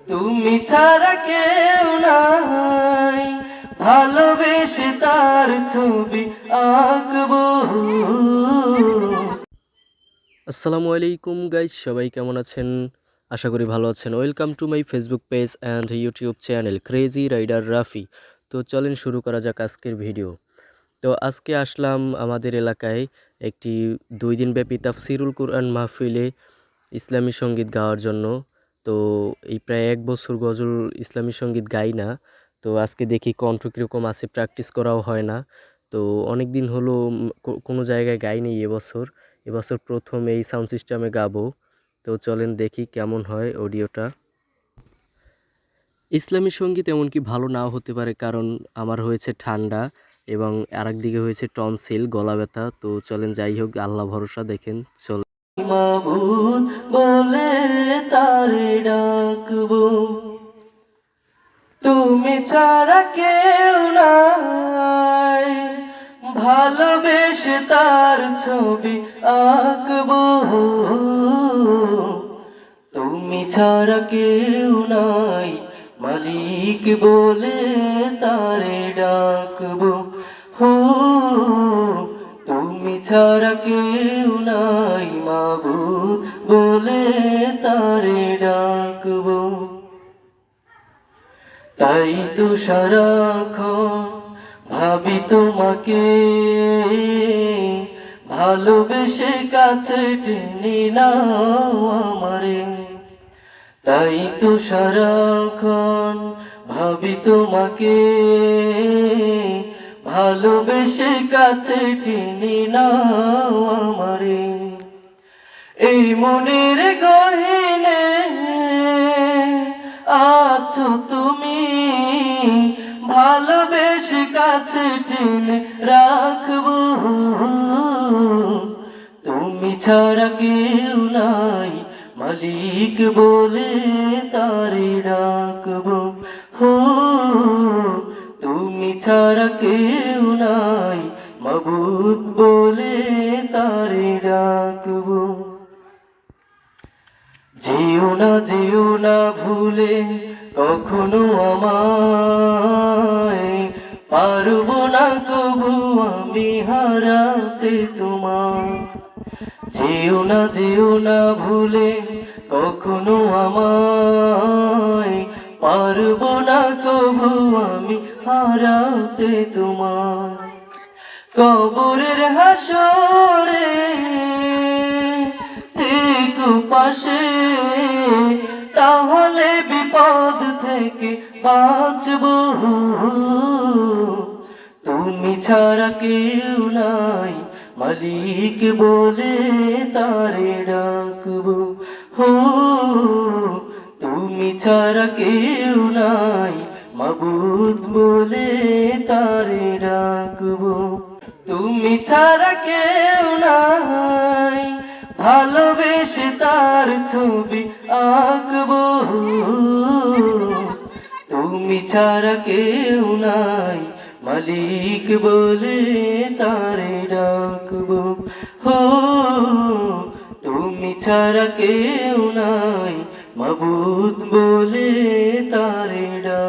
তুমি ছাড়া কেউ নাই, ভালোবেসে তার ছবি আঁকবো। আসসালামু আলাইকুম গাইস, সবাই কেমন আছেন? আশা করি ভালো আছেন। Welcome to my Facebook page and YouTube channel crazy rider Rafi. তো চলেন শুরু করা যাক আজকের ভিডিও। তো আজকে আসলাম আমাদের এলাকায় একটি 2 দিনব্যাপী তাফসিরুল কুরআন মাহফিলে ইসলামী সঙ্গীত গাওয়ার জন্য। তো এই প্রায় 1 বছর গজল ইসলামী সঙ্গীত গাই না। তো আজকে দেখি কণ্ঠ কীরকম আছে, প্র্যাকটিস করাও হয় না। তো অনেক দিন হলো কোনো জায়গায় গাইনি এবছর প্রথম এই সাউন্ড সিস্টেমে গাবো। তো চলেন দেখি কেমন হয় অডিওটা। ইসলামী সঙ্গীত এমনকি ভালো নাও হতে পারে, কারণ আমার হয়েছে ঠান্ডা এবং আরেক দিকে হয়েছে টনসিল, গলা ব্যথা। তো চলেন, যাই হোক, আল্লাহ ভরসা, দেখেন চল। মাবুদ বলে তারে ডাকবো, তুমি ছাড়া কেউ নাই, ভালোবেসে তার ছবি আঁকবো। তুমি ছাড়া কেউ নাই, মালিক বলে তারে ডাকবো। হো, তুমি ছাড়া কেউ নাই, মাবুদ বলে তারে ডাকবো। তাই তো সারাক্ষণ ভাবি তোমাকে, ভালোবেসে কাছে টেনে নাও আমারে। তাই তো সারাক্ষণ ভাবি তোমাকে, ভালোবেসে কাছে টেনে নাও আমারে। এই মনের গহীনে আছো তুমি, ভালোবেসে কাছে টেনে রাখবো। তুমি ছাড়া কেউ নাই, মালিক বলে তারে ডাকবো। হো, তুমি ছাড়া কেউ নাই, মাবুদ বলে তারে ডাকবো। যেও না ভুলে কখনো আমায়, পারবো না কবু আমি হারাতে তোমায়। যেও না ভুলে কখনো আমায়, পারবো না কবু আমি হারাতে তোমায়। কবরের হাসরে থেকো পাশে, তাহলে বিপদ থেকে বাঁচবো। তুমি ছাড়া কেউ নাই, মালিক বলে তারে ডাকবো। হো, তুমি ছাড়া কেউ নাই, মাবুদ বলে তারে ডাকবো। তুমি ছাড়া কেউ নাই, ভালোবেসে তার ছবি আঁকবো। তুমি ছাড়া কেউ নাই, মালিক বলে তারে ডাকবো। হো, তুমি ছাড়া কেউ নাই, মাবুদ বলে তারে ডাকবো।